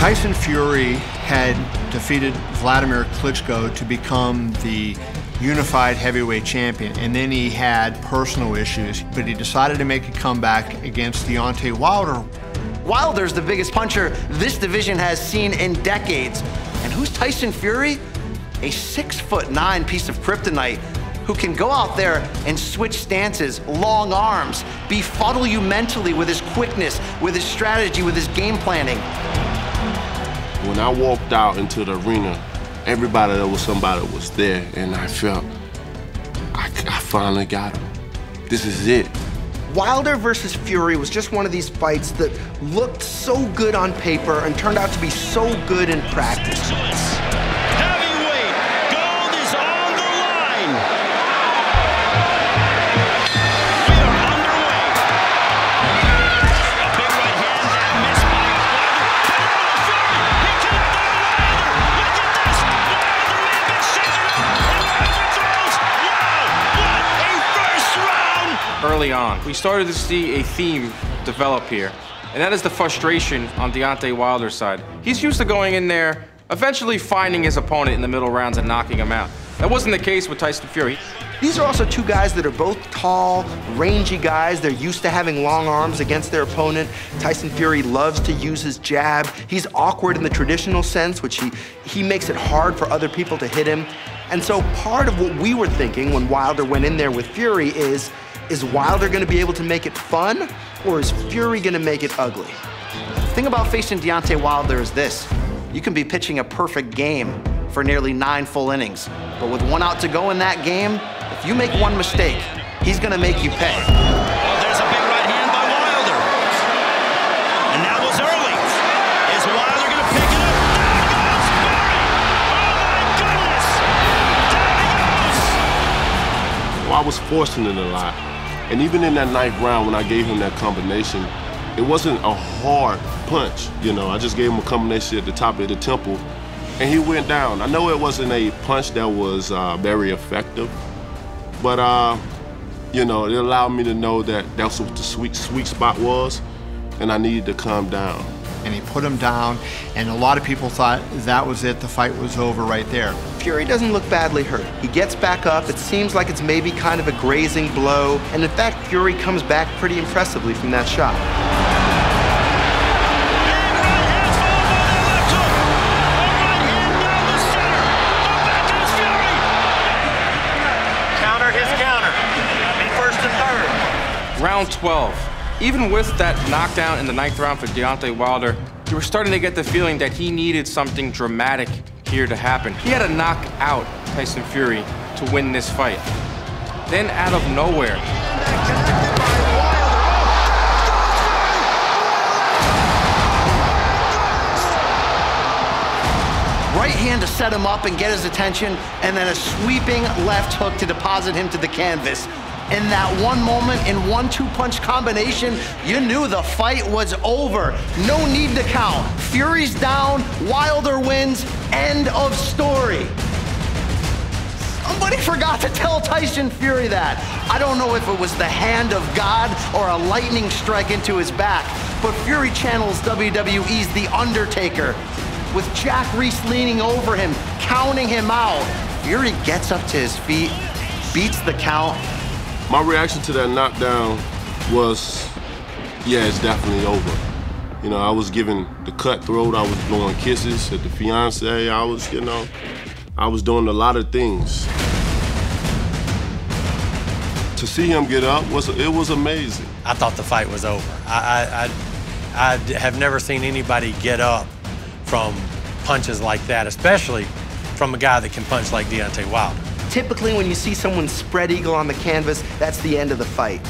Tyson Fury had defeated Vladimir Klitschko to become the unified heavyweight champion, and then he had personal issues, but he decided to make a comeback against Deontay Wilder. Wilder's the biggest puncher this division has seen in decades. And who's Tyson Fury? A 6'9" piece of kryptonite who can go out there and switch stances, long arms, befuddle you mentally with his quickness, with his strategy, with his game planning. When I walked out into the arena, everybody that was somebody was there, and I felt I finally got him. This is it. Wilder versus Fury was just one of these fights that looked so good on paper and turned out to be so good in practice. Heavyweight, gold is on the line. We are underway. A big right hand that missed by Wilder. He connected on Wilder. Look at this. Wilder may have been shaken up, and Wilder throws. Wow, what a first round. Early on, we started to see a theme develop here, and that is the frustration on Deontay Wilder's side. He's used to going in there, eventually finding his opponent in the middle rounds and knocking him out. That wasn't the case with Tyson Fury. These are also two guys that are both tall, rangy guys. They're used to having long arms against their opponent. Tyson Fury loves to use his jab. He's awkward in the traditional sense, which he makes it hard for other people to hit him. And so part of what we were thinking when Wilder went in there with Fury is Wilder gonna be able to make it fun, or is Fury gonna make it ugly? The thing about facing Deontay Wilder is this: you can be pitching a perfect game for nearly 9 full innings, but with 1 out to go in that game, if you make 1 mistake, he's gonna make you pay. Well, there's a big right hand by Wilder. And that was early. Is Wilder gonna pick it up? There goes Fury! Oh my goodness! There he goes! Well, I was forcing it a lot. And even in that 9th round, when I gave him that combination, it wasn't a hard punch. You know, I just gave him a combination at the top of the temple, and he went down. I know it wasn't a punch that was very effective, but you know, it allowed me to know that that's what the sweet spot was, and I needed to calm down. And he put him down, and a lot of people thought that was it, the fight was over right there. Fury doesn't look badly hurt. He gets back up. It seems like it's maybe kind of a grazing blow. And in fact, Fury comes back pretty impressively from that shot. Counter his counter. In first and third. Round 12. Even with that knockdown in the 9th round for Deontay Wilder, you were starting to get the feeling that he needed something dramatic here to happen. He had to knock out Tyson Fury to win this fight. Then out of nowhere, Right hand to set him up and get his attention, and then a sweeping left hook to deposit him to the canvas. In that one moment, in 1-2 punch combination, you knew the fight was over. No need to count. Fury's down, Wilder wins, end of story. Somebody forgot to tell Tyson Fury that. I don't know if it was the hand of God or a lightning strike into his back, but Fury channels WWE's The Undertaker. With Jack Reese leaning over him, counting him out, Fury gets up to his feet, beats the count. My reaction to that knockdown was, yeah, it's definitely over. You know, I was giving the cutthroat, I was blowing kisses at the fiance, I was, you know, I was doing a lot of things. To see him get up, it was amazing. I thought the fight was over. I have never seen anybody get up from punches like that, especially from a guy that can punch like Deontay Wilder. Typically, when you see someone spread eagle on the canvas, that's the end of the fight.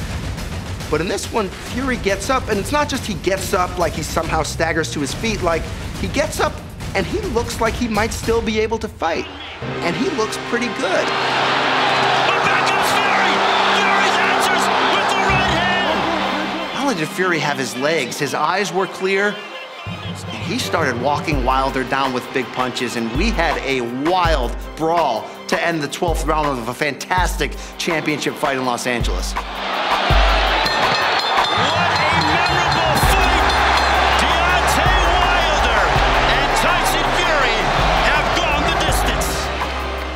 But in this one, Fury gets up, and it's not just he gets up like he somehow staggers to his feet, like he gets up and he looks like he might still be able to fight. And he looks pretty good. But back comes Fury! Fury's answers with the right hand! Not only did Fury have his legs, his eyes were clear, and he started walking Wilder down with big punches, and we had a wild brawl to end the 12th round of a fantastic championship fight in Los Angeles. What a memorable fight! Deontay Wilder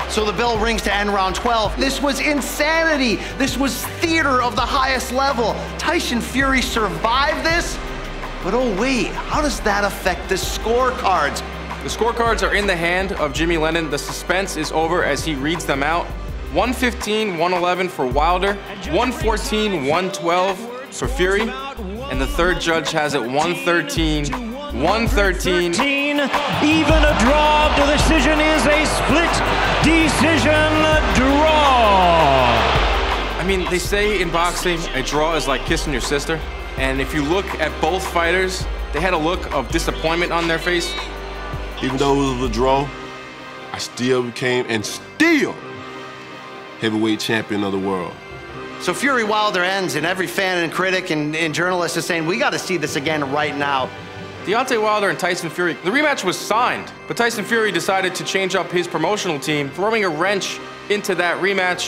So the bell rings to end round 12. This was insanity. This was theater of the highest level. Tyson Fury survived this, but oh wait, how does that affect the scorecards? The scorecards are in the hand of Jimmy Lennon. The suspense is over as he reads them out. 115-111 for Wilder, 114-112 for Fury, and the third judge has it 113-113. Even a draw. The decision is a split decision draw. I mean, they say in boxing, a draw is like kissing your sister. And if you look at both fighters, they had a look of disappointment on their face. Even though it was a draw, I still became and still heavyweight champion of the world. So Fury Wilder ends, and every fan and critic and journalist is saying, we got to see this again right now. Deontay Wilder and Tyson Fury, the rematch was signed, but Tyson Fury decided to change up his promotional team, throwing a wrench into that rematch.